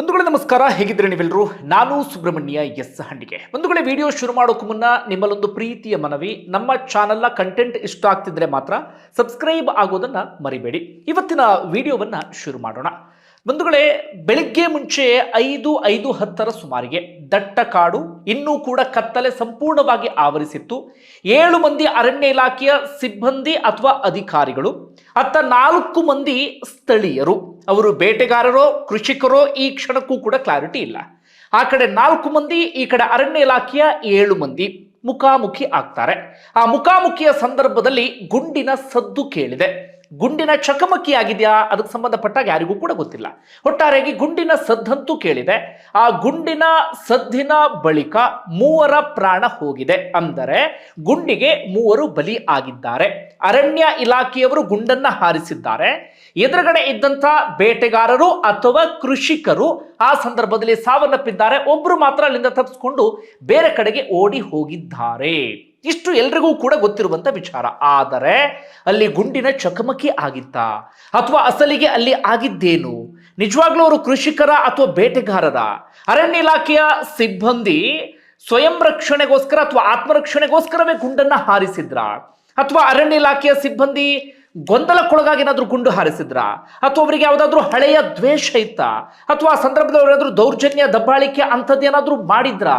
ಬಂಧುಗಳೇ ನಮಸ್ಕಾರ, ಹೇಗಿದ್ರೆ ನೀವೆಲ್ಲರೂ. ನಾನು ಸುಬ್ರಹ್ಮಣ್ಯ ಎಸ್ ಹಂಡಿಗೆ. ಬಂಧುಗಳೇ, ವಿಡಿಯೋ ಶುರು ಮಾಡೋಕೆ ಮುನ್ನ ನಿಮ್ಮಲ್ಲೊಂದು ಪ್ರೀತಿಯ ಮನವಿ. ನಮ್ಮ ಚಾನೆಲ್ನ ಕಂಟೆಂಟ್ ಇಷ್ಟ ಆಗ್ತಿದ್ರೆ ಮಾತ್ರ ಸಬ್ಸ್ಕ್ರೈಬ್ ಆಗೋದನ್ನ ಮರಿಬೇಡಿ. ಇವತ್ತಿನ ವಿಡಿಯೋವನ್ನ ಶುರು ಮಾಡೋಣ. ಬಂಧುಗಳೇ, ಬೆಳಿಗ್ಗೆ ಮುಂಚೆ 5:10 ಸುಮಾರಿಗೆ ದಟ್ಟ ಕಾಡು, ಇನ್ನೂ ಕೂಡ ಕತ್ತಲೆ ಸಂಪೂರ್ಣವಾಗಿ ಆವರಿಸಿತ್ತು. 7 ಮಂದಿ ಅರಣ್ಯ ಇಲಾಖೆಯ ಸಿಬ್ಬಂದಿ ಅಥವಾ ಅಧಿಕಾರಿಗಳು, ಅತ್ತ 4 ಮಂದಿ ಸ್ಥಳೀಯರು, ಅವರು ಬೇಟೆಗಾರರೋ ಕೃಷಿಕರೋ ಈ ಕ್ಷಣಕ್ಕೂ ಕೂಡ ಕ್ಲಾರಿಟಿ ಇಲ್ಲ. ಆ ಕಡೆ 4 ಮಂದಿ, ಈ ಕಡೆ ಅರಣ್ಯ ಇಲಾಖೆಯ 7 ಮಂದಿ ಮುಖಾಮುಖಿ ಆಗ್ತಾರೆ. ಆ ಮುಖಾಮುಖಿಯ ಸಂದರ್ಭದಲ್ಲಿ ಗುಂಡಿನ ಸದ್ದು ಕೇಳಿದೆ. ಗುಂಡಿನ ಚಕಮಕಿ ಆಗಿದೆಯಾ ಅದಕ್ಕೆ ಸಂಬಂಧಪಟ್ಟಾಗ ಯಾರಿಗೂ ಕೂಡ ಗೊತ್ತಿಲ್ಲ. ಒಟ್ಟಾರೆಯಾಗಿ ಗುಂಡಿನ ಸದ್ದಂತೂ ಕೇಳಿದೆ. ಆ ಗುಂಡಿನ ಸದ್ದಿನ ಬಳಿಕ 3 ಪ್ರಾಣ ಹೋಗಿದೆ. ಅಂದರೆ ಗುಂಡಿಗೆ 3 ಬಲಿ ಆಗಿದ್ದಾರೆ. ಅರಣ್ಯ ಇಲಾಖೆಯವರು ಗುಂಡನ್ನ ಹಾರಿಸಿದ್ದಾರೆ. ಎದುರುಗಡೆ ಇದ್ದಂಥ ಬೇಟೆಗಾರರು ಅಥವಾ ಕೃಷಿಕರು ಆ ಸಂದರ್ಭದಲ್ಲಿ ಸಾವನ್ನಪ್ಪಿದ್ದಾರೆ. ಒಬ್ರು ಮಾತ್ರ ಅಲ್ಲಿಂದ ತಪ್ಪಿಸ್ಕೊಂಡು ಬೇರೆ ಕಡೆಗೆ ಓಡಿ ಹೋಗಿದ್ದಾರೆ. ಇಷ್ಟು ಎಲ್ರಿಗೂ ಕೂಡ ಗೊತ್ತಿರುವಂತ ವಿಚಾರ. ಆದರೆ ಅಲ್ಲಿ ಗುಂಡಿನ ಚಕಮಕಿ ಆಗಿತ್ತಾ ಅಥವಾ ಅಸಲಿಗೆ ಅಲ್ಲಿ ಆಗಿದ್ದೇನು? ನಿಜವಾಗ್ಲೂ ಅವರು ಕೃಷಿಕರ ಅಥವಾ ಬೇಟೆಗಾರರ? ಅರಣ್ಯ ಇಲಾಖೆಯ ಸಿಬ್ಬಂದಿ ಸ್ವಯಂ ರಕ್ಷಣೆಗೋಸ್ಕರ ಅಥವಾ ಆತ್ಮರಕ್ಷಣೆಗೋಸ್ಕರವೇ ಗುಂಡನ್ನ ಹಾರಿಸಿದ್ರ? ಅಥವಾ ಅರಣ್ಯ ಇಲಾಖೆಯ ಸಿಬ್ಬಂದಿ ಗೊಂದಲಕ್ಕೊಳಗಾಗಿ ಏನಾದ್ರೂ ಗುಂಡು ಹಾರಿಸಿದ್ರ? ಅಥವಾ ಅವರಿಗೆ ಯಾವುದಾದ್ರೂ ಹಳೆಯ ದ್ವೇಷ ಇತ್ತ? ಅಥವಾ ಆ ಸಂದರ್ಭದಲ್ಲಿ ಅವರಾದ್ರೂ ದೌರ್ಜನ್ಯ, ದಬ್ಬಾಳಿಕೆ ಅಂಥದ್ದೇನಾದ್ರೂ ಮಾಡಿದ್ರ?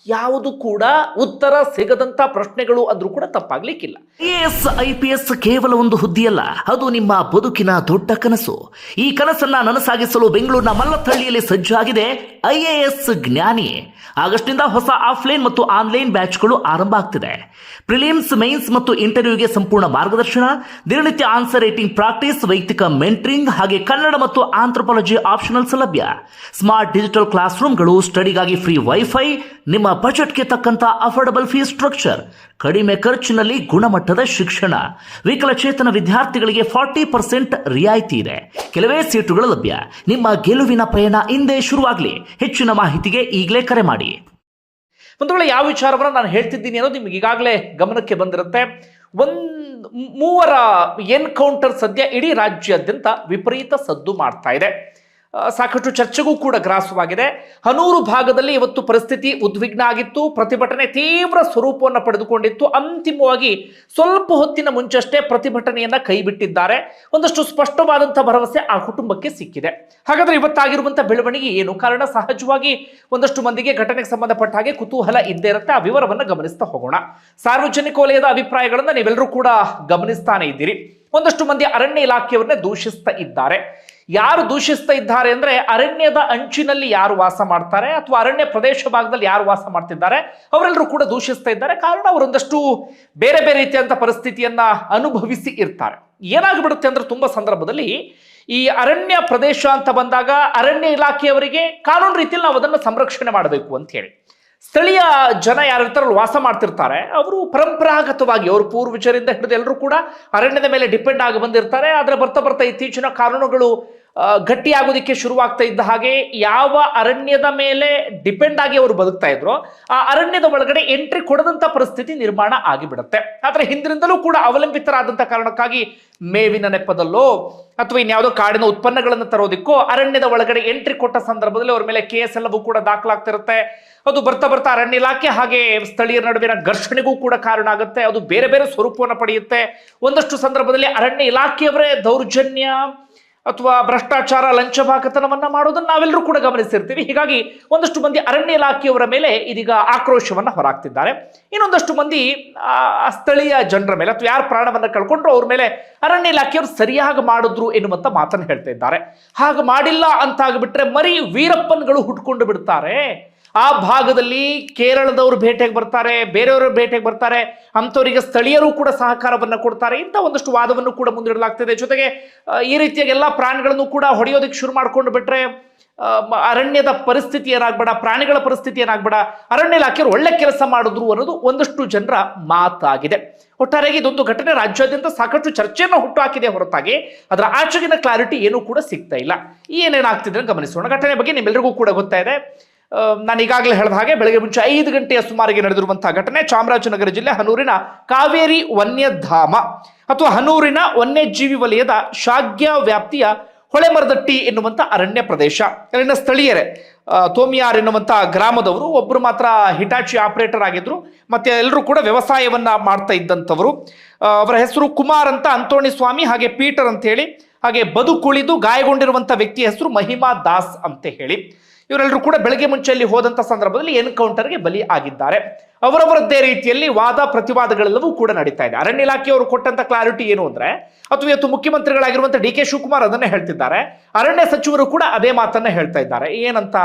ಯಾವುದು ಕೂಡ ಉತ್ತರ ಸಿಗದಂತ ಪ್ರಶ್ನೆಗಳು ಅಂದ್ರೂ ಕೂಡ ತಪ್ಪಾಗ್ಲಿಕ್ಕಿಲ್ಲ. ಐಎಎಸ್ ಐಪಿಎಸ್ ಕೇವಲ ಒಂದು ಹುದ್ದೆಯಲ್ಲ, ಅದು ನಿಮ್ಮ ಬದುಕಿನ ದೊಡ್ಡ ಕನಸು. ಈ ಕನಸನ್ನ ನನಸಾಗಿಸಲು ಬೆಂಗಳೂರಿನ ಮಲ್ಲತ್ತಹಳ್ಳಿಯಲ್ಲಿ ಸಜ್ಜಾಗಿದೆ ಐಎಎಸ್ ಜ್ಞಾನಿ. ಆಗಸ್ಟ್ನಿಂದ ಹೊಸ ಆಫ್ಲೈನ್ ಮತ್ತು ಆನ್ಲೈನ್ ಬ್ಯಾಚ್ಗಳು ಆರಂಭ ಆಗ್ತಿದೆ. ಪ್ರಿಲಿಮ್ಸ್, ಮೈನ್ಸ್ ಮತ್ತು ಇಂಟರ್ವ್ಯೂಗೆ ಸಂಪೂರ್ಣ ಮಾರ್ಗದರ್ಶನ, ದಿನನಿತ್ಯ ಆನ್ಸರ್ ರೈಟಿಂಗ್ ಪ್ರಾಕ್ಟೀಸ್, ವೈಯಕ್ತಿಕ ಮೆಂಟರಿಂಗ್, ಹಾಗೆ ಕನ್ನಡ ಮತ್ತು ಆಂಥ್ರೋಪಾಲಜಿ ಆಪ್ಷನಲ್ ಸೌಲಭ್ಯ. ಸ್ಮಾರ್ಟ್ ಡಿಜಿಟಲ್ ಕ್ಲಾಸ್ ರೂಮ್ಗಳು, ಸ್ಟಡಿಗಾಗಿ ಫ್ರೀ ವೈಫೈ, ನಿಮ್ಮ ಬಜೆಟ್ಗೆ ತಕ್ಕಂತ ಅಫೋರ್ಡಬಲ್ ಫೀಸ್ ಸ್ಟ್ರಕ್ಚರ್, ಕಡಿಮೆ ಖರ್ಚಿನಲ್ಲಿ ಗುಣಮಟ್ಟದ ಶಿಕ್ಷಣ. ವಿಕಲಚೇತನ ವಿದ್ಯಾರ್ಥಿಗಳಿಗೆ 40% ರಿಯಾಯಿತಿ ಇದೆ. ಕೆಲವೇ ಸೀಟುಗಳು ಲಭ್ಯ. ನಿಮ್ಮ ಗೆಲುವಿನ ಪಯಣ ಹಿಂದೆ ಶುರುವಾಗಲಿ. ಹೆಚ್ಚಿನ ಮಾಹಿತಿಗೆ ಈಗಲೇ ಕರೆ ಮಾಡಿ. ಒಂದು ವೇಳೆ ಯಾವ ವಿಚಾರವನ್ನು ನಾನು ಹೇಳ್ತಿದ್ದೀನಿ ಅನ್ನೋದು ನಿಮ್ಗೆ ಈಗಾಗಲೇ ಗಮನಕ್ಕೆ ಬಂದಿರುತ್ತೆ. 3 ಎನ್ಕೌಂಟರ್ ಸದ್ಯ ಇಡೀ ರಾಜ್ಯಾದ್ಯಂತ ವಿಪರೀತ ಸದ್ದು ಮಾಡ್ತಾ ಇದೆ. ಸಾಕಷ್ಟು ಚರ್ಚೆಗೂ ಕೂಡ ಗ್ರಾಸವಾಗಿದೆ. ಹನೂರು ಭಾಗದಲ್ಲಿ ಇವತ್ತು ಪರಿಸ್ಥಿತಿ ಉದ್ವಿಗ್ನ ಆಗಿತ್ತು. ಪ್ರತಿಭಟನೆ ತೀವ್ರ ಸ್ವರೂಪವನ್ನು ಪಡೆದುಕೊಂಡಿತ್ತು. ಅಂತಿಮವಾಗಿ ಸ್ವಲ್ಪ ಹೊತ್ತಿನ ಮುಂಚಷ್ಟೇ ಪ್ರತಿಭಟನೆಯನ್ನ ಕೈಬಿಟ್ಟಿದ್ದಾರೆ. ಒಂದಷ್ಟು ಸ್ಪಷ್ಟವಾದಂತಹ ಭರವಸೆ ಆ ಕುಟುಂಬಕ್ಕೆ ಸಿಕ್ಕಿದೆ. ಹಾಗಾದ್ರೆ ಇವತ್ತಾಗಿರುವಂತಹ ಬೆಳವಣಿಗೆ ಏನು? ಕಾರಣ ಸಹಜವಾಗಿ ಒಂದಷ್ಟು ಮಂದಿಗೆ ಘಟನೆಗೆ ಸಂಬಂಧಪಟ್ಟ ಹಾಗೆ ಕುತೂಹಲ ಇದ್ದೇ ಇರುತ್ತೆ. ಆ ವಿವರವನ್ನು ಗಮನಿಸ್ತಾ ಹೋಗೋಣ. ಸಾರ್ವಜನಿಕ ವಲಯದ ಅಭಿಪ್ರಾಯಗಳನ್ನ ನೀವೆಲ್ಲರೂ ಕೂಡ ಗಮನಿಸ್ತಾನೆ ಇದ್ದೀರಿ. ಒಂದಷ್ಟು ಮಂದಿ ಅರಣ್ಯ ಇಲಾಖೆಯವರನ್ನೇ ದೂಷಿಸ್ತಾ ಇದ್ದಾರೆ. ಯಾರು ದೂಷಿಸ್ತಾ ಇದ್ದಾರೆ ಅಂದ್ರೆ, ಅರಣ್ಯದ ಅಂಚಿನಲ್ಲಿ ಯಾರು ವಾಸ ಮಾಡ್ತಾರೆ ಅಥವಾ ಅರಣ್ಯ ಪ್ರದೇಶ ಭಾಗದಲ್ಲಿ ಯಾರು ವಾಸ ಮಾಡ್ತಿದ್ದಾರೆ ಅವರೆಲ್ಲರೂ ಕೂಡ ದೂಷಿಸ್ತಾ ಇದ್ದಾರೆ. ಕಾರಣ ಅವರೊಂದಷ್ಟು ಬೇರೆ ಬೇರೆ ರೀತಿಯಂತ ಪರಿಸ್ಥಿತಿಯನ್ನ ಅನುಭವಿಸಿ ಇರ್ತಾರೆ. ಏನಾಗ್ಬಿಡುತ್ತೆ ಅಂದ್ರೆ, ತುಂಬಾ ಸಂದರ್ಭದಲ್ಲಿ ಈ ಅರಣ್ಯ ಪ್ರದೇಶ ಅಂತ ಬಂದಾಗ ಅರಣ್ಯ ಇಲಾಖೆಯವರಿಗೆ ಕಾನೂನು ರೀತಿಯಲ್ಲಿ ನಾವು ಅದನ್ನು ಸಂರಕ್ಷಣೆ ಮಾಡಬೇಕು ಅಂತ ಹೇಳಿ, ಸ್ಥಳೀಯ ಜನ ಯಾರಿರ್ತಾರಲ್ಲ, ವಾಸ ಮಾಡ್ತಿರ್ತಾರೆ, ಅವರು ಪರಂಪರಾಗತವಾಗಿ ಅವರು ಪೂರ್ವಜರಿಂದ ಹಿಡಿದು ಎಲ್ಲರೂ ಕೂಡ ಅರಣ್ಯದ ಮೇಲೆ ಡಿಪೆಂಡ್ ಆಗಿ ಬಂದಿರ್ತಾರೆ. ಆದರೆ ಬರ್ತಾ ಬರ್ತಾ ಇತ್ತೀಚಿನ ಕಾನೂನುಗಳು ಗಟ್ಟಿಯಾಗೋದಿಕ್ಕೆ ಶುರುವಾಗ್ತಾ ಇದ್ದ ಹಾಗೆ ಯಾವ ಅರಣ್ಯದ ಮೇಲೆ ಡಿಪೆಂಡ್ ಆಗಿ ಅವರು ಬದುಕ್ತಾ ಇದ್ರು ಆ ಅರಣ್ಯದ ಒಳಗಡೆ ಎಂಟ್ರಿ ಕೊಡದಂತ ಪರಿಸ್ಥಿತಿ ನಿರ್ಮಾಣ ಆಗಿಬಿಡುತ್ತೆ. ಆದ್ರೆ ಹಿಂದಿನಿಂದಲೂ ಕೂಡ ಅವಲಂಬಿತರಾದಂಥ ಕಾರಣಕ್ಕಾಗಿ ಮೇವಿನ ನೆಪದಲ್ಲೋ ಅಥವಾ ಇನ್ಯಾವುದೋ ಕಾಡಿನ ಉತ್ಪನ್ನಗಳನ್ನು ತರೋದಿಕ್ಕೋ ಅರಣ್ಯದ ಒಳಗಡೆ ಎಂಟ್ರಿ ಕೊಟ್ಟ ಸಂದರ್ಭದಲ್ಲಿ ಅವ್ರ ಮೇಲೆ ಕೇಸ್ ಎಲ್ಲವೂ ಕೂಡ ದಾಖಲಾಗ್ತಿರುತ್ತೆ. ಅದು ಬರ್ತಾ ಬರ್ತಾ ಅರಣ್ಯ ಇಲಾಖೆ ಹಾಗೆ ಸ್ಥಳೀಯರ ನಡುವಿನ ಘರ್ಷಣೆಗೂ ಕೂಡ ಕಾರಣ ಆಗುತ್ತೆ. ಅದು ಬೇರೆ ಬೇರೆ ಸ್ವರೂಪವನ್ನು ಪಡೆಯುತ್ತೆ. ಒಂದಷ್ಟು ಸಂದರ್ಭದಲ್ಲಿ ಅರಣ್ಯ ಇಲಾಖೆಯವರೇ ದೌರ್ಜನ್ಯ ಅಥವಾ ಭ್ರಷ್ಟಾಚಾರ, ಲಂಚಬಾಕತನವನ್ನ ಮಾಡೋದನ್ನ ನಾವೆಲ್ಲರೂ ಕೂಡ ಗಮನಿಸಿರ್ತೀವಿ. ಹೀಗಾಗಿ ಒಂದಷ್ಟು ಮಂದಿ ಅರಣ್ಯ ಇಲಾಖೆಯವರ ಮೇಲೆ ಇದೀಗ ಆಕ್ರೋಶವನ್ನ ಹೊರಾಗ್ತಿದ್ದಾರೆ. ಇನ್ನೊಂದಷ್ಟು ಮಂದಿ ಸ್ಥಳೀಯ ಜನರ ಮೇಲೆ ಅಥವಾ ಯಾರು ಪ್ರಾಣವನ್ನ ಕಳ್ಕೊಂಡ್ರು ಅವ್ರ ಮೇಲೆ ಅರಣ್ಯ ಇಲಾಖೆಯವರು ಸರಿಯಾಗಿ ಮಾಡಿದ್ರು ಎನ್ನುವಂತ ಮಾತನ್ನು ಹೇಳ್ತಾ ಇದ್ದಾರೆ. ಹಾಗೆ ಮಾಡಿಲ್ಲ ಅಂತ ಆಗಿಬಿಟ್ರೆ ಮರಿ ವೀರಪ್ಪನ್ಗಳು ಹುಟ್ಕೊಂಡು ಬಿಡ್ತಾರೆ. ಆ ಭಾಗದಲ್ಲಿ ಕೇರಳದವರು ಭೇಟೆಗೆ ಬರ್ತಾರೆ, ಬೇರೆಯವರು ಭೇಟೆಗೆ ಬರ್ತಾರೆ, ಅಂಥವರಿಗೆ ಸ್ಥಳೀಯರು ಕೂಡ ಸಹಕಾರವನ್ನ ಕೊಡ್ತಾರೆ. ಇಂಥ ಒಂದಷ್ಟು ವಾದವನ್ನು ಕೂಡ ಮುಂದಿಡಲಾಗ್ತಿದೆ. ಜೊತೆಗೆ ಈ ರೀತಿಯಾಗಿ ಎಲ್ಲ ಪ್ರಾಣಿಗಳನ್ನು ಕೂಡ ಹೊಡೆಯೋದಕ್ಕೆ ಶುರು ಮಾಡ್ಕೊಂಡು ಬಿಟ್ರೆ ಅರಣ್ಯದ ಪರಿಸ್ಥಿತಿ ಏನಾಗ್ಬೇಡ, ಪ್ರಾಣಿಗಳ ಪರಿಸ್ಥಿತಿ ಏನಾಗ್ಬೇಡ, ಅರಣ್ಯ ಇಲಾಖೆಯವರು ಒಳ್ಳೆ ಕೆಲಸ ಮಾಡಿದ್ರು ಅನ್ನೋದು ಒಂದಷ್ಟು ಜನರ ಮಾತಾಗಿದೆ. ಒಟ್ಟಾರೆಯಾಗಿ ಇದೊಂದು ಘಟನೆ ರಾಜ್ಯಾದ್ಯಂತ ಸಾಕಷ್ಟು ಚರ್ಚೆಯನ್ನು ಹುಟ್ಟುಹಾಕಿದೆ ಹೊರತಾಗಿ ಅದರ ಆಚೆಗಿನ ಕ್ಲಾರಿಟಿ ಏನೂ ಕೂಡ ಸಿಗ್ತಾ ಇಲ್ಲ. ಏನೇನಾಗ್ತಿದೆ ಗಮನಿಸೋಣ. ಘಟನೆ ಬಗ್ಗೆ ನಿಮ್ಮೆಲ್ಲರಿಗೂ ಕೂಡ ಗೊತ್ತಾ ಇದೆ. ನಾನು ಈಗಾಗಲೇ ಹೇಳಿದ ಹಾಗೆ ಬೆಳಗ್ಗೆ ಮುಂಚೆ 5 ಗಂಟೆಯ ಸುಮಾರಿಗೆ ನಡೆದಿರುವಂತಹ ಘಟನೆ ಚಾಮರಾಜನಗರ ಜಿಲ್ಲೆ ಹನೂರಿನ ಕಾವೇರಿ ವನ್ಯಧಾಮ ಅಥವಾ ಹನೂರಿನ ವನ್ಯಜೀವಿ ವಲಯದ ಶಾಗ್ಯ ವ್ಯಾಪ್ತಿಯ ಹೊಳೆಮರದಟ್ಟಿ ಎನ್ನುವಂಥ ಅರಣ್ಯ ಪ್ರದೇಶ. ಅಲ್ಲಿನ ಸ್ಥಳೀಯರೇ ತೋಮಿಯಾರ್ ಎನ್ನುವಂಥ ಗ್ರಾಮದವರು, ಒಬ್ಬರು ಮಾತ್ರ ಹಿಟಾಚಿ ಆಪರೇಟರ್ ಆಗಿದ್ರು, ಮತ್ತೆ ಎಲ್ಲರೂ ಕೂಡ ವ್ಯವಸಾಯವನ್ನ ಮಾಡ್ತಾ ಇದ್ದಂಥವರು. ಅವರ ಹೆಸರು ಕುಮಾರ್ ಅಂತ, ಅಂತೋಣಿ ಸ್ವಾಮಿ, ಹಾಗೆ ಪೀಟರ್ ಅಂತ ಹೇಳಿ, ಹಾಗೆ ಬದುಕುಳಿದು ಗಾಯಗೊಂಡಿರುವಂಥ ವ್ಯಕ್ತಿಯ ಹೆಸರು ಮಹಿಮಾ ದಾಸ್ ಅಂತ ಹೇಳಿ. ಇವರೆಲ್ಲರೂ ಕೂಡ ಬೆಳಗ್ಗೆ ಮುಂಚೆಯಲ್ಲಿ ಹೋದಂಥ ಸಂದರ್ಭದಲ್ಲಿ ಎನ್ಕೌಂಟರ್ಗೆ ಬಲಿ ಆಗಿದ್ದಾರೆ. ಅವರವರದ್ದೇ ರೀತಿಯಲ್ಲಿ ವಾದ ಪ್ರತಿವಾದಗಳೆಲ್ಲವೂ ಕೂಡ ನಡೀತಾ ಇದೆ. ಅರಣ್ಯ ಇಲಾಖೆಯವರು ಕೊಟ್ಟಂತ ಕ್ಲಾರಿಟಿ ಏನು ಅಂದ್ರೆ, ಅಥವಾ ಇವತ್ತು ಮುಖ್ಯಮಂತ್ರಿಗಳಾಗಿರುವಂತಹ ಡಿ ಕೆ ಶಿವಕುಮಾರ್ ಅದನ್ನೇ ಹೇಳ್ತಿದ್ದಾರೆ, ಅರಣ್ಯ ಸಚಿವರು ಕೂಡ ಅದೇ ಮಾತನ್ನ ಹೇಳ್ತಾ ಇದ್ದಾರೆ. ಏನಂತ,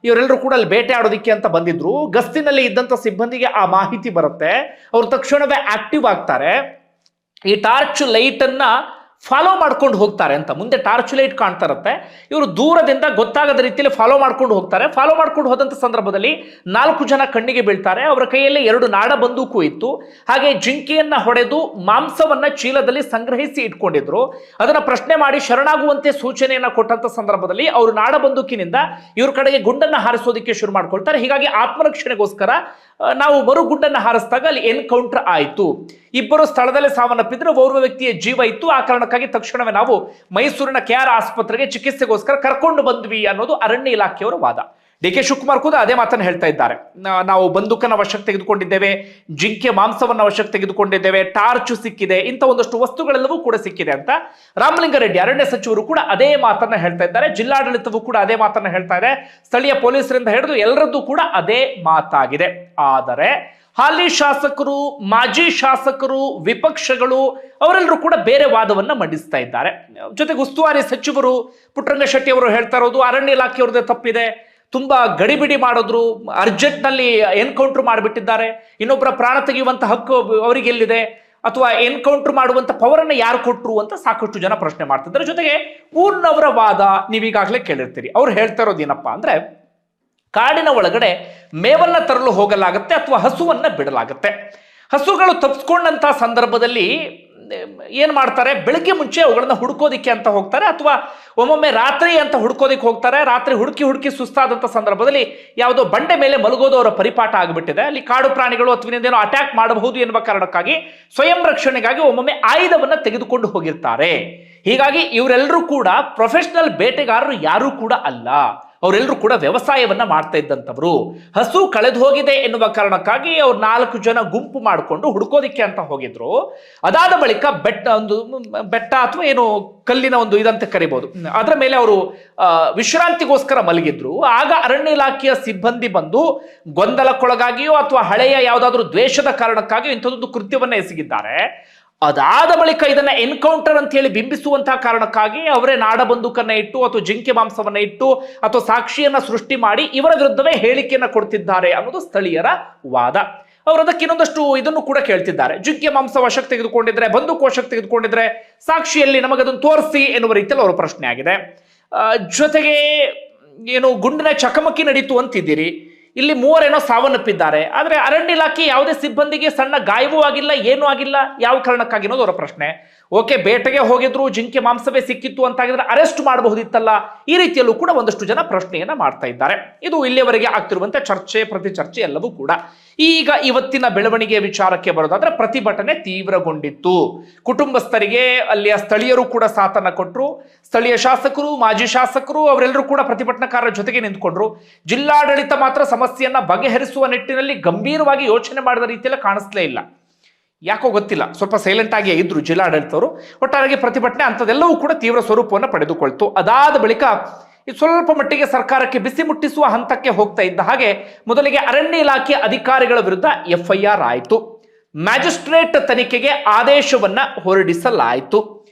ಇವರೆಲ್ಲರೂ ಕೂಡ ಅಲ್ಲಿ ಬೇಟೆ ಆಡೋದಿಕ್ಕೆ ಅಂತ ಬಂದಿದ್ರು, ಗಸ್ತಿನಲ್ಲಿ ಇದ್ದಂತ ಸಿಬ್ಬಂದಿಗೆ ಆ ಮಾಹಿತಿ ಬರುತ್ತೆ, ಅವರು ತಕ್ಷಣವೇ ಆಕ್ಟಿವ್ ಆಗ್ತಾರೆ, ಈ ಟಾರ್ಚ್ ಲೈಟ್ ಅನ್ನ ಫಾಲೋ ಮಾಡ್ಕೊಂಡು ಹೋಗ್ತಾರೆ ಅಂತ. ಮುಂದೆ ಟಾರ್ಚ್ ಲೈಟ್ ಕಾಣ್ತಾ ಇರುತ್ತೆ, ಇವರು ದೂರದಿಂದ ಗೊತ್ತಾಗದ ರೀತಿಯಲ್ಲಿ ಫಾಲೋ ಮಾಡ್ಕೊಂಡು ಹೋಗ್ತಾರೆ. ಫಾಲೋ ಮಾಡ್ಕೊಂಡು ಹೋದಂಥ ಸಂದರ್ಭದಲ್ಲಿ 4 ಜನ ಕಣ್ಣಿಗೆ ಬೀಳ್ತಾರೆ. ಅವರ ಕೈಯಲ್ಲಿ 2 ನಾಡ ಬಂದೂಕು ಇತ್ತು, ಹಾಗೆ ಜಿಂಕೆಯನ್ನ ಹೊಡೆದು ಮಾಂಸವನ್ನ ಚೀಲದಲ್ಲಿ ಸಂಗ್ರಹಿಸಿ ಇಟ್ಕೊಂಡಿದ್ರು. ಅದನ್ನ ಪ್ರಶ್ನೆ ಮಾಡಿ ಶರಣಾಗುವಂತೆ ಸೂಚನೆಯನ್ನ ಕೊಟ್ಟಂತ ಸಂದರ್ಭದಲ್ಲಿ ಅವರು ನಾಡ ಬಂದೂಕಿನಿಂದ ಇವ್ರ ಕಡೆಗೆ ಗುಂಡನ್ನ ಹಾರಿಸೋದಕ್ಕೆ ಶುರು ಮಾಡ್ಕೊಳ್ತಾರೆ. ಹೀಗಾಗಿ ಆತ್ಮರಕ್ಷಣೆಗೋಸ್ಕರ ನಾವು ಮರು ಗುಂಡನ್ನ ಹಾರಿಸಿದಾಗ ಅಲ್ಲಿ ಎನ್ಕೌಂಟರ್ ಆಯಿತು. ಇಬ್ಬರು ಸ್ಥಳದಲ್ಲೇ ಸಾವನ್ನಪ್ಪಿದ್ರೆ, ಓರ್ವ ವ್ಯಕ್ತಿಯ ಜೀವ ಇತ್ತು. ಆ ಕಾರಣಕ್ಕಾಗಿ ತಕ್ಷಣವೇ ನಾವು ಮೈಸೂರಿನ KR ಆಸ್ಪತ್ರೆಗೆ ಚಿಕಿತ್ಸೆಗೋಸ್ಕರ ಕರ್ಕೊಂಡು ಬಂದ್ವಿ ಅನ್ನೋದು ಅರಣ್ಯ ಇಲಾಖೆಯವರ ವಾದ. ಡಿ ಕೆ ಶಿವಕುಮಾರ್ ಕೂಡ ಅದೇ ಮಾತನ್ನು ಹೇಳ್ತಾ ಇದ್ದಾರೆ. ನಾವು ಬಂದೂಕನ್ನ ವಶಕ್ಕೆ ತೆಗೆದುಕೊಂಡಿದ್ದೇವೆ, ಜಿಂಕೆ ಮಾಂಸವನ್ನ ವಶಕ್ಕೆ ತೆಗೆದುಕೊಂಡಿದ್ದೇವೆ, ಟಾರ್ಚ್ ಸಿಕ್ಕಿದೆ, ಇಂಥ ಒಂದಷ್ಟು ವಸ್ತುಗಳೆಲ್ಲವೂ ಕೂಡ ಸಿಕ್ಕಿದೆ ಅಂತ ರಾಮಲಿಂಗಾರೆಡ್ಡಿ ಅರಣ್ಯ ಸಚಿವರು ಕೂಡ ಅದೇ ಮಾತನ್ನ ಹೇಳ್ತಾ ಇದ್ದಾರೆ. ಜಿಲ್ಲಾಡಳಿತವೂ ಕೂಡ ಅದೇ ಮಾತನ್ನ ಹೇಳ್ತಾ ಇದೆ. ಸ್ಥಳೀಯ ಪೊಲೀಸರಿಂದ ಹಿಡಿದು ಎಲ್ಲರದ್ದು ಕೂಡ ಅದೇ ಮಾತಾಗಿದೆ. ಆದರೆ ಹಾಲಿ ಶಾಸಕರು, ಮಾಜಿ ಶಾಸಕರು, ವಿಪಕ್ಷಗಳು ಅವರೆಲ್ಲರೂ ಕೂಡ ಬೇರೆ ವಾದವನ್ನ ಮಂಡಿಸ್ತಾ ಇದ್ದಾರೆ. ಜೊತೆಗೆ ಉಸ್ತುವಾರಿ ಸಚಿವರು ಪುಟ್ಟರಂಗ ಶೆಟ್ಟಿ ಅವರು ಹೇಳ್ತಾ ಇರೋದು ಅರಣ್ಯ ಇಲಾಖೆಯವ್ರದ್ದೇ ತಪ್ಪಿದೆ, ತುಂಬಾ ಗಡಿಬಿಡಿ ಮಾಡಿದ್ರು, ಅರ್ಜೆಂಟ್ ನಲ್ಲಿ ಎನ್ಕೌಂಟರ್ ಮಾಡಿಬಿಟ್ಟಿದ್ದಾರೆ, ಇನ್ನೊಬ್ಬರ ಪ್ರಾಣ ತೆಗೆಯುವಂತ ಹಕ್ಕು ಅವರಿಗೆ ಎಲ್ಲಿದೆ, ಅಥವಾ ಎನ್ಕೌಂಟರ್ ಮಾಡುವಂತ ಪವರ್ ಅನ್ನ ಯಾರು ಕೊಟ್ರು ಅಂತ ಸಾಕಷ್ಟು ಜನ ಪ್ರಶ್ನೆ ಮಾಡ್ತಿದ್ದಾರೆ. ಜೊತೆಗೆ ಊರ್ನವರ ವಾದ ನೀವೀಗಾಗಲೇ ಕೇಳಿರ್ತೀರಿ. ಅವ್ರು ಹೇಳ್ತಾ ಇರೋದು ಏನಪ್ಪಾ ಅಂದ್ರೆ, ಕಾಡಿನ ಒಳಗಡೆ ಮೇವನ್ನ ತರಲು ಹೋಗಲಾಗುತ್ತೆ ಅಥವಾ ಹಸುವನ್ನ ಬಿಡಲಾಗುತ್ತೆ. ಹಸುಗಳು ತಪ್ಪಿಸ್ಕೊಂಡಂತ ಸಂದರ್ಭದಲ್ಲಿ ಏನ್ ಮಾಡ್ತಾರೆ, ಬೆಳಗ್ಗೆ ಮುಂಚೆ ಅವುಗಳನ್ನ ಹುಡುಕೋದಿಕ್ಕೆ ಅಂತ ಹೋಗ್ತಾರೆ, ಅಥವಾ ಒಮ್ಮೊಮ್ಮೆ ರಾತ್ರಿ ಅಂತ ಹುಡುಕೋದಿಕ್ಕೆ ಹೋಗ್ತಾರೆ. ರಾತ್ರಿ ಹುಡುಕಿ ಸುಸ್ತಾದಂತ ಸಂದರ್ಭದಲ್ಲಿ ಯಾವುದೋ ಬಂಡೆ ಮೇಲೆ ಮಲಗೋದು ಅವರ ಪರಿಪಾಠ ಆಗಿಬಿಟ್ಟಿದೆ. ಅಲ್ಲಿ ಕಾಡು ಪ್ರಾಣಿಗಳು ಅಥವಾ ಇನ್ನೇನೋ ಅಟ್ಯಾಕ್ ಮಾಡಬಹುದು ಎನ್ನುವ ಕಾರಣಕ್ಕಾಗಿ ಸ್ವಯಂ ರಕ್ಷಣೆಗಾಗಿ ಒಮ್ಮೊಮ್ಮೆ ಆಯುಧವನ್ನ ತೆಗೆದುಕೊಂಡು ಹೋಗಿರ್ತಾರೆ. ಹೀಗಾಗಿ ಇವರೆಲ್ಲರೂ ಕೂಡ ಪ್ರೊಫೆಷನಲ್ ಬೇಟೆಗಾರರು ಯಾರೂ ಕೂಡ ಅಲ್ಲ, ಅವರೆಲ್ಲರೂ ಕೂಡ ವ್ಯವಸಾಯವನ್ನ ಮಾಡ್ತಾ ಇದ್ದಂಥವ್ರು. ಹಸು ಕಳೆದು ಹೋಗಿದೆ ಎನ್ನುವ ಕಾರಣಕ್ಕಾಗಿ ಅವ್ರು 4 ಜನ ಗುಂಪು ಮಾಡಿಕೊಂಡು ಹುಡುಕೋದಿಕ್ಕೆ ಅಂತ ಹೋಗಿದ್ರು. ಅದಾದ ಬಳಿಕ ಬೆಟ್ಟ ಅಥವಾ ಏನು ಕಲ್ಲಿನ ಒಂದು ಇದಂತೆ ಕರಿಬಹುದು, ಅದರ ಮೇಲೆ ಅವರು ವಿಶ್ರಾಂತಿಗೋಸ್ಕರ ಮಲಗಿದ್ರು. ಆಗ ಅರಣ್ಯ ಇಲಾಖೆಯ ಸಿಬ್ಬಂದಿ ಬಂದು ಗೊಂದಲಕ್ಕೊಳಗಾಗಿಯೋ ಅಥವಾ ಹಳೆಯ ಯಾವುದಾದ್ರೂ ದ್ವೇಷದ ಕಾರಣಕ್ಕಾಗಿಯೋ ಇಂಥದ್ದೊಂದು ಕೃತ್ಯವನ್ನ ಎಸಗಿದ್ದಾರೆ. ಅದಾದ ಬಳಿಕ ಇದನ್ನ ಎನ್ಕೌಂಟರ್ ಅಂತ ಹೇಳಿ ಬಿಂಬಿಸುವಂತಹ ಕಾರಣಕ್ಕಾಗಿ ಅವರೇ ನಾಡ ಬಂದೂಕನ್ನ ಇಟ್ಟು ಅಥವಾ ಜಿಂಕೆ ಮಾಂಸವನ್ನ ಇಟ್ಟು ಅಥವಾ ಸಾಕ್ಷಿಯನ್ನ ಸೃಷ್ಟಿ ಮಾಡಿ ಇವರ ವಿರುದ್ಧವೇ ಹೇಳಿಕೆಯನ್ನ ಕೊಡ್ತಿದ್ದಾರೆ ಅನ್ನೋದು ಸ್ಥಳೀಯರ ವಾದ. ಅವರು ಅದಕ್ಕೆ ಇನ್ನೊಂದಷ್ಟು ಇದನ್ನು ಕೂಡ ಕೇಳ್ತಿದ್ದಾರೆ. ಜಿಂಕೆ ಮಾಂಸ ವಶಕ್ಕೆ ತೆಗೆದುಕೊಂಡಿದ್ರೆ, ಬಂದೂಕು ವಶಕ್ಕೆ ತೆಗೆದುಕೊಂಡಿದ್ರೆ ಸಾಕ್ಷಿಯಲ್ಲಿ ನಮಗದನ್ನು ತೋರಿಸಿ ಎನ್ನುವ ರೀತಿಯಲ್ಲಿ ಅವರ ಪ್ರಶ್ನೆ ಆಗಿದೆ. ಜೊತೆಗೆ ಏನು ಗುಂಡಿನ ಚಕಮಕಿ ನಡೀತು ಅಂತಿದ್ದೀರಿ, ಇಲ್ಲಿ 3 ಏನೋ ಸಾವನ್ನಪ್ಪಿದ್ದಾರೆ, ಆದರೆ ಅರಣ್ಯ ಇಲಾಖೆ ಯಾವುದೇ ಸಿಬ್ಬಂದಿಗೆ ಸಣ್ಣ ಗಾಯವೂ ಆಗಿಲ್ಲ, ಏನೂ ಆಗಿಲ್ಲ, ಯಾವ ಕಾರಣಕ್ಕಾಗಿ ಅನ್ನೋದು ಅವರ ಪ್ರಶ್ನೆ. ಓಕೆ, ಬೇಟೆಗೆ ಹೋಗಿದ್ರು, ಜಿಂಕೆ ಮಾಂಸವೇ ಸಿಕ್ಕಿತ್ತು ಅಂತಾಗಿದ್ರೆ ಅರೆಸ್ಟ್ ಮಾಡಬಹುದಿತ್ತಲ್ಲ, ಈ ರೀತಿಯಲ್ಲೂ ಕೂಡ ಒಂದಷ್ಟು ಜನ ಪ್ರಶ್ನೆಯನ್ನ ಮಾಡ್ತಾ ಇದ್ದಾರೆ. ಇದು ಇಲ್ಲಿಯವರೆಗೆ ಆಗ್ತಿರುವಂತ ಚರ್ಚೆ ಪ್ರತಿ ಚರ್ಚೆ ಎಲ್ಲವೂ ಕೂಡ. ಈಗ ಇವತ್ತಿನ ಬೆಳವಣಿಗೆ ವಿಚಾರಕ್ಕೆ ಬರೋದಾದ್ರೆ, ಪ್ರತಿಭಟನೆ ತೀವ್ರಗೊಂಡಿತ್ತು. ಕುಟುಂಬಸ್ಥರಿಗೆ ಅಲ್ಲಿಯ ಸ್ಥಳೀಯರು ಕೂಡ ಸಾಥನ್ನ ಕೊಟ್ಟರು. ಸ್ಥಳೀಯ ಶಾಸಕರು, ಮಾಜಿ ಶಾಸಕರು ಅವರೆಲ್ಲರೂ ಕೂಡ ಪ್ರತಿಭಟನಾಕಾರರ ಜೊತೆಗೆ ನಿಂತ್ಕೊಂಡ್ರು. ಜಿಲ್ಲಾಡಳಿತ ಮಾತ್ರ ಸಮಸ್ಯೆಯನ್ನ ಬಗೆಹರಿಸುವ ನಿಟ್ಟಿನಲ್ಲಿ ಗಂಭೀರವಾಗಿ ಯೋಚನೆ ಮಾಡಿದ ರೀತಿಯಲ್ಲಿ ಕಾಣಿಸ್ಲೇ ಇಲ್ಲ. ಯಾಕೋ ಗೊತ್ತಿಲ್ಲ, ಸ್ವಲ್ಪ ಸೈಲೆಂಟ್ ಆಗಿ ಇದ್ರು ಜಿಲ್ಲಾಡಳಿತವರು. ಒಟ್ಟಾರೆಯಾಗಿ ಪ್ರತಿಭಟನೆ ಅಂಥದ್ದೆಲ್ಲವೂ ಕೂಡ ತೀವ್ರ ಸ್ವರೂಪವನ್ನು ಪಡೆದುಕೊಳ್ತು. ಅದಾದ ಬಳಿಕ ಸ್ವಲ್ಪ ಮಟ್ಟಿಗೆ ಸರ್ಕಾರಕ್ಕೆ ಬಿಸಿ ಮುಟ್ಟಿಸುವ ಹಂತಕ್ಕೆ ಹೋಗ್ತಾ ಇದ್ದ ಹಾಗೆ ಮೊದಲಿಗೆ ಅರಣ್ಯ ಇಲಾಖೆ ಅಧಿಕಾರಿಗಳ ವಿರುದ್ಧ FIR ಆಯಿತು. ಮ್ಯಾಜಿಸ್ಟ್ರೇಟ್ ತನಿಖೆಗೆ ಆದೇಶವನ್ನ ಹೊರಡಿಸಲಾಯಿತು.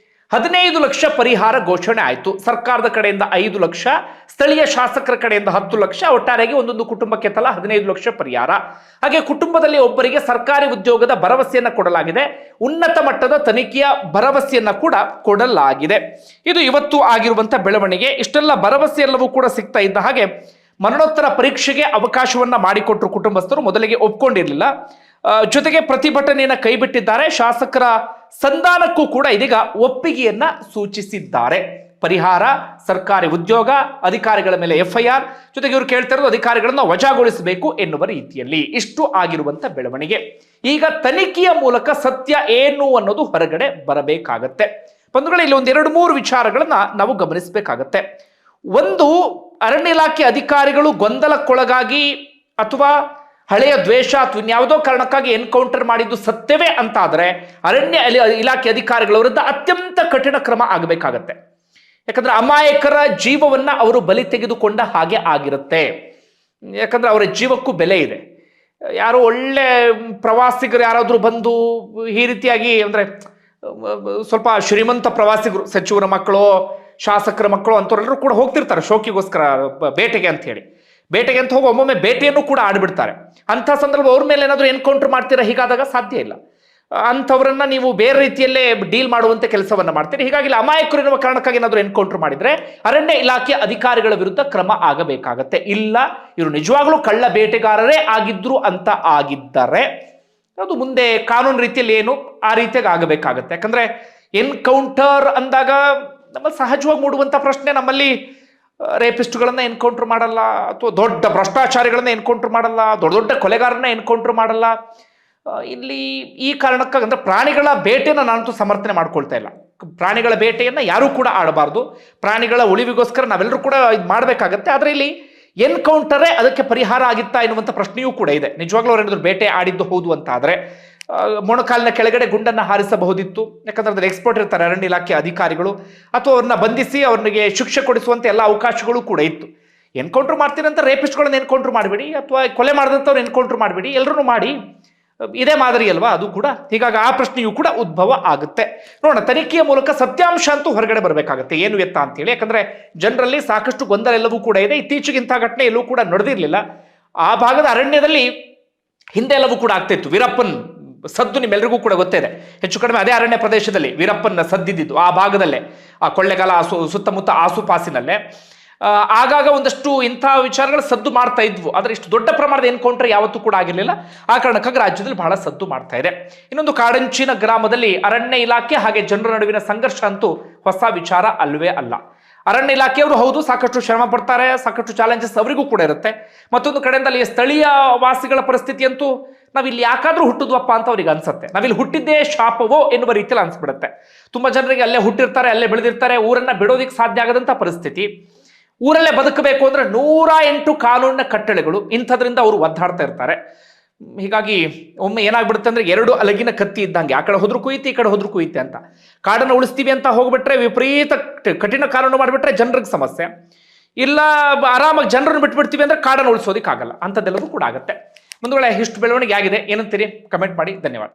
15 ಲಕ್ಷ ಪರಿಹಾರ ಘೋಷಣೆ ಆಯಿತು. ಸರ್ಕಾರದ ಕಡೆಯಿಂದ 5 ಲಕ್ಷ, ಸ್ಥಳೀಯ ಶಾಸಕರ ಕಡೆಯಿಂದ 10 ಲಕ್ಷ, ಒಟ್ಟಾರೆಯಾಗಿ ಒಂದೊಂದು ಕುಟುಂಬಕ್ಕೆ ತಲಾ 15 ಲಕ್ಷ ಪರಿಹಾರ. ಹಾಗೆ ಕುಟುಂಬದಲ್ಲಿ ಒಬ್ಬರಿಗೆ ಸರ್ಕಾರಿ ಉದ್ಯೋಗದ ಭರವಸೆಯನ್ನ ಕೊಡಲಾಗಿದೆ. ಉನ್ನತ ಮಟ್ಟದ ತನಿಖೆಯ ಭರವಸೆಯನ್ನ ಕೂಡ ಕೊಡಲಾಗಿದೆ. ಇದು ಇವತ್ತು ಆಗಿರುವಂತ ಬೆಳವಣಿಗೆ. ಇಷ್ಟೆಲ್ಲ ಭರವಸೆ ಎಲ್ಲವೂ ಕೂಡ ಸಿಗ್ತಾ ಇದ್ದ ಹಾಗೆ ಮರಣೋತ್ತರ ಪರೀಕ್ಷೆಗೆ ಅವಕಾಶವನ್ನ ಮಾಡಿಕೊಟ್ರು ಕುಟುಂಬಸ್ಥರು. ಮೊದಲಿಗೆ ಒಪ್ಕೊಂಡಿರಲಿಲ್ಲ. ಜೊತೆಗೆ ಪ್ರತಿಭಟನೆಯನ್ನ ಕೈಬಿಟ್ಟಿದ್ದಾರೆ. ಶಾಸಕರ ಸಂಧಾನಕ್ಕೂ ಕೂಡ ಇದೀಗ ಒಪ್ಪಿಗೆಯನ್ನ ಸೂಚಿಸಿದ್ದಾರೆ. ಪರಿಹಾರ, ಸರ್ಕಾರಿ ಉದ್ಯೋಗ, ಅಧಿಕಾರಿಗಳ ಮೇಲೆ FIR, ಜೊತೆಗೆ ಇವರು ಕೇಳ್ತಾ ಇರೋದು ಅಧಿಕಾರಿಗಳನ್ನ ವಜಾಗೊಳಿಸಬೇಕು ಎನ್ನುವ ರೀತಿಯಲ್ಲಿ. ಇಷ್ಟು ಆಗಿರುವಂತ ಬೆಳವಣಿಗೆ. ಈಗ ತನಿಖೆಯ ಮೂಲಕ ಸತ್ಯ ಏನು ಅನ್ನೋದು ಹೊರಗಡೆ ಬರಬೇಕಾಗತ್ತೆ. ಬಂಧುಗಳೇ, ಇಲ್ಲಿ ಒಂದು 2-3 ವಿಚಾರಗಳನ್ನ ನಾವು ಗಮನಿಸಬೇಕಾಗತ್ತೆ. ಒಂದು, ಅರಣ್ಯ ಇಲಾಖೆ ಅಧಿಕಾರಿಗಳು ಗೊಂದಲಕ್ಕೊಳಗಾಗಿ ಅಥವಾ ಹಳೆಯ ದ್ವೇಷ ಅಥವಾ ಇನ್ಯಾವುದೋ ಕಾರಣಕ್ಕಾಗಿ ಎನ್ಕೌಂಟರ್ ಮಾಡಿದ್ದು ಸತ್ಯವೇ ಅಂತಾದರೆ ಅರಣ್ಯ ಇಲಾಖೆ ಅಧಿಕಾರಿಗಳ ವಿರುದ್ಧ ಅತ್ಯಂತ ಕಠಿಣ ಕ್ರಮ ಆಗಬೇಕಾಗತ್ತೆ. ಯಾಕಂದ್ರೆ ಅಮಾಯಕರ ಜೀವವನ್ನ ಅವರು ಬಲಿ ತೆಗೆದುಕೊಂಡ ಹಾಗೆ ಆಗಿರುತ್ತೆ. ಯಾಕಂದ್ರೆ ಅವರ ಜೀವಕ್ಕೂ ಬೆಲೆ ಇದೆ. ಯಾರೋ ಒಳ್ಳೆ ಪ್ರವಾಸಿಗರು ಯಾರಾದರೂ ಬಂದು ಈ ರೀತಿಯಾಗಿ ಅಂದ್ರೆ ಸ್ವಲ್ಪ ಶ್ರೀಮಂತ ಪ್ರವಾಸಿಗರು, ಸಚಿವರ ಮಕ್ಕಳು, ಶಾಸಕರ ಮಕ್ಕಳು ಅಂತವರೆಲ್ಲರೂ ಕೂಡ ಹೋಗ್ತಿರ್ತಾರೆ ಶೋಕಿಗೋಸ್ಕರ ಬೇಟೆಗೆ ಅಂತ ಹೇಳಿ. ಬೇಟೆಗೆ ಅಂತ ಹೋಗಿ ಒಮ್ಮೊಮ್ಮೆ ಬೇಟೆಯನ್ನು ಕೂಡ ಆಡ್ಬಿಡ್ತಾರೆ. ಅಂಥ ಸಂದರ್ಭ ಅವ್ರ ಮೇಲೆ ಏನಾದರೂ ಎನ್ಕೌಂಟರ್ ಮಾಡ್ತೀರಾ? ಹೀಗಾದಾಗ ಸಾಧ್ಯ ಇಲ್ಲ. ಅಂಥವರನ್ನ ನೀವು ಬೇರೆ ರೀತಿಯಲ್ಲೇ ಡೀಲ್ ಮಾಡುವಂತೆ ಕೆಲಸವನ್ನ ಮಾಡ್ತೀರಿ. ಹೀಗಾಗಿ ಅಮಾಯಕರು ಎನ್ನುವ ಕಾರಣಕ್ಕಾಗಿ ಏನಾದರೂ ಎನ್ಕೌಂಟರ್ ಮಾಡಿದ್ರೆ ಅರಣ್ಯ ಇಲಾಖೆ ಅಧಿಕಾರಿಗಳ ವಿರುದ್ಧ ಕ್ರಮ ಆಗಬೇಕಾಗತ್ತೆ. ಇಲ್ಲ, ಇವರು ನಿಜವಾಗ್ಲೂ ಕಳ್ಳ ಬೇಟೆಗಾರರೇ ಆಗಿದ್ರು ಅಂತ ಆಗಿದ್ದರೆ ಅದು ಮುಂದೆ ಕಾನೂನು ರೀತಿಯಲ್ಲಿ ಏನು ಆ ರೀತಿಯಾಗಿ ಆಗಬೇಕಾಗತ್ತೆ. ಯಾಕಂದ್ರೆ ಎನ್ಕೌಂಟರ್ ಅಂದಾಗ ನಮ್ಮಲ್ಲಿ ಸಹಜವಾಗಿ ಮೂಡುವಂಥ ಪ್ರಶ್ನೆ, ನಮ್ಮಲ್ಲಿ ರೇಪಿಸ್ಟ್ಗಳನ್ನ ಎನ್ಕೌಂಟರ್ ಮಾಡಲ್ಲ, ಅಥವಾ ದೊಡ್ಡ ಭ್ರಷ್ಟಾಚಾರಿಗಳನ್ನ ಎನ್ಕೌಂಟರ್ ಮಾಡಲ್ಲ, ದೊಡ್ಡ ದೊಡ್ಡ ಕೊಲೆಗಾರನ್ನ ಎನ್ಕೌಂಟರ್ ಮಾಡಲ್ಲ. ಇಲ್ಲಿ ಈ ಕಾರಣಕ್ಕಾಗಿ ಅಂದ್ರೆ ಪ್ರಾಣಿಗಳ ಬೇಟೆಯನ್ನು ನಾನಂತೂ ಸಮರ್ಥನೆ ಮಾಡ್ಕೊಳ್ತಾ ಇಲ್ಲ. ಪ್ರಾಣಿಗಳ ಬೇಟೆಯನ್ನ ಯಾರೂ ಕೂಡ ಆಡಬಾರ್ದು. ಪ್ರಾಣಿಗಳ ಉಳಿವಿಗೋಸ್ಕರ ನಾವೆಲ್ಲರೂ ಕೂಡ ಇದು ಮಾಡಬೇಕಾಗತ್ತೆ. ಆದರೆ ಇಲ್ಲಿ ಎನ್ಕೌಂಟರೇ ಅದಕ್ಕೆ ಪರಿಹಾರ ಆಗಿತ್ತಾ ಎನ್ನುವಂಥ ಪ್ರಶ್ನೆಯೂ ಕೂಡ ಇದೆ. ನಿಜವಾಗ್ಲೂ ಅವರೇನಾದ್ರು ಬೇಟೆ ಆಡಿದ್ದು ಹೌದು ಅಂತ ಆದರೆ ಮೊಣಕಾಲಿನ ಕೆಳಗಡೆ ಗುಂಡನ್ನು ಹಾರಿಸಬಹುದಿತ್ತು. ಯಾಕಂದ್ರೆ ಅದ್ರ ಎಕ್ಸ್ಪರ್ಟ್ ಇರ್ತಾರೆ ಅರಣ್ಯ ಇಲಾಖೆ ಅಧಿಕಾರಿಗಳು, ಅಥವಾ ಅವ್ರನ್ನ ಬಂಧಿಸಿ ಅವರಿಗೆ ಶಿಕ್ಷೆ ಕೊಡಿಸುವಂತ ಎಲ್ಲ ಅವಕಾಶಗಳು ಕೂಡ ಇತ್ತು. ಎನ್ಕೌಂಟರ್ ಮಾಡ್ತೀನಿ ಅಂತ ರೇಪಿಸ್ಟ್ಗಳನ್ನ ಎನ್ಕೌಂಟರ್ ಮಾಡಬೇಡಿ, ಅಥವಾ ಕೊಲೆ ಮಾಡಿದಂಥವ್ರು ಎನ್ಕೌಂಟರ್ ಮಾಡಬೇಡಿ, ಎಲ್ಲರೂ ಮಾಡಿ. ಇದೇ ಮಾದರಿ ಅಲ್ವಾ ಅದು ಕೂಡ? ಹೀಗಾಗಿ ಆ ಪ್ರಶ್ನೆಯೂ ಕೂಡ ಉದ್ಭವ ಆಗುತ್ತೆ. ನೋಡೋಣ, ತನಿಖೆಯ ಮೂಲಕ ಸತ್ಯಾಂಶ ಅಂತೂ ಹೊರಗಡೆ ಬರಬೇಕಾಗುತ್ತೆ, ಏನು ಎತ್ತ ಅಂತೇಳಿ. ಯಾಕಂದ್ರೆ ಜನರಲ್ಲಿ ಸಾಕಷ್ಟು ಗೊಂದಲ ಎಲ್ಲವೂ ಕೂಡ ಇದೆ. ಇತ್ತೀಚೆಗೆ ಇಂಥ ಘಟನೆ ಎಲ್ಲೂ ಕೂಡ ನಡೆದಿರಲಿಲ್ಲ. ಆ ಭಾಗದ ಅರಣ್ಯದಲ್ಲಿ ಹಿಂದೆ ಎಲ್ಲವೂ ಕೂಡ ಆಗ್ತಿತ್ತು. ವೀರಪ್ಪನ್ ಸದ್ದು ನಿಮ್ಮೆಲ್ಲರಿಗೂ ಕೂಡ ಗೊತ್ತಿದೆ. ಹೆಚ್ಚು ಕಡಿಮೆ ಅದೇ ಅರಣ್ಯ ಪ್ರದೇಶದಲ್ಲಿ ವೀರಪ್ಪನ ಸದ್ದಿದ್ದು ಆ ಭಾಗದಲ್ಲೇ, ಆ ಕೊಳ್ಳೆಗಾಲ ಸುತ್ತಮುತ್ತ ಆಸುಪಾಸಿನಲ್ಲೇ ಆಗಾಗ ಒಂದಷ್ಟು ಇಂಥ ವಿಚಾರಗಳು ಸದ್ದು ಮಾಡ್ತಾ ಇದ್ವು. ಆದರೆ ಇಷ್ಟು ದೊಡ್ಡ ಪ್ರಮಾಣದ ಎನ್ಕೌಂಟರ್ ಯಾವತ್ತೂ ಕೂಡ ಆಗಿರಲಿಲ್ಲ. ಆ ಕಾರಣಕ್ಕಾಗಿ ರಾಜ್ಯದಲ್ಲಿ ಬಹಳ ಸದ್ದು ಮಾಡ್ತಾ ಇದೆ. ಇನ್ನೊಂದು, ಕಾಡಂಚಿನ ಗ್ರಾಮದಲ್ಲಿ ಅರಣ್ಯ ಇಲಾಖೆ ಹಾಗೆ ಜನರ ನಡುವಿನ ಸಂಘರ್ಷ ಅಂತೂ ಹೊಸ ವಿಚಾರ ಅಲ್ವೇ ಅಲ್ಲ. ಅರಣ್ಯ ಇಲಾಖೆಯವರು ಹೌದು ಸಾಕಷ್ಟು ಶ್ರಮ ಪಡ್ತಾರೆ, ಸಾಕಷ್ಟು ಚಾಲೆಂಜಸ್ ಅವರಿಗೂ ಕೂಡ ಇರುತ್ತೆ. ಮತ್ತೊಂದು ಕಡೆಯಿಂದ ಅಲ್ಲಿ ಸ್ಥಳೀಯ ವಾಸಿಗಳ ಪರಿಸ್ಥಿತಿ ಅಂತೂ ನಾವಿಲ್ಲಿ ಯಾಕಾದ್ರೂ ಹುಟ್ಟಿದ್ವಪ್ಪ ಅಂತ ಅವ್ರಿಗೆ ಅನ್ಸುತ್ತೆ. ನಾವಿಲ್ಲಿ ಹುಟ್ಟಿದ್ದೇ ಶಾಪವೋ ಎನ್ನುವ ರೀತಿಯಲ್ಲಿ ಅನ್ಸ್ಬಿಡುತ್ತೆ. ತುಂಬಾ ಜನರಿಗೆ ಅಲ್ಲೇ ಹುಟ್ಟಿರ್ತಾರೆ, ಅಲ್ಲೇ ಬೆಳೆದಿರ್ತಾರೆ, ಊರನ್ನ ಬಿಡೋದಿಕ್ಕೆ ಸಾಧ್ಯ ಆಗದಂತ ಪರಿಸ್ಥಿತಿ. ಊರಲ್ಲೇ ಬದುಕಬೇಕು ಅಂದ್ರೆ 108 ಕಾನೂನಿನ ಕಟ್ಟಳೆಗಳು, ಇಂಥದ್ರಿಂದ ಅವರು ಒದ್ದಾಡ್ತಾ ಇರ್ತಾರೆ. ಹೀಗಾಗಿ ಒಮ್ಮೆ ಏನಾಗ್ಬಿಡುತ್ತೆ ಅಂದ್ರೆ 2 ಅಲಗಿನ ಕತ್ತಿ ಇದ್ದಂಗೆ, ಆ ಕಡೆ ಹೋದ್ರು ಕುಯ್ತಿ, ಈ ಕಡೆ ಹೋದ್ರು ಕುಯ್ತಿ ಅಂತ. ಕಾಡನ್ನು ಉಳಿಸ್ತೀವಿ ಅಂತ ಹೋಗ್ಬಿಟ್ರೆ ವಿಪರೀತ ಕಠಿಣ ಕಾನೂನು ಮಾಡಿಬಿಟ್ರೆ ಜನರಿಗೆ ಸಮಸ್ಯೆ. ಇಲ್ಲ ಆರಾಮಾಗಿ ಜನರನ್ನು ಬಿಟ್ಬಿಡ್ತೀವಿ ಅಂದ್ರೆ ಕಾಡನ್ನು ಉಳಿಸೋದಿಕ್ಕಾಗಲ್ಲ. ಅಂಥದ್ದೆಲ್ಲವೂ ಕೂಡ ಆಗುತ್ತೆ. ಒಂದು ವೇಳೆ ಇಷ್ಟು ಬೆಳವಣಿಗೆ ಆಗಿದೆ ಏನಂತೀರಿ? ಕಮೆಂಟ್ ಮಾಡಿ. ಧನ್ಯವಾದ.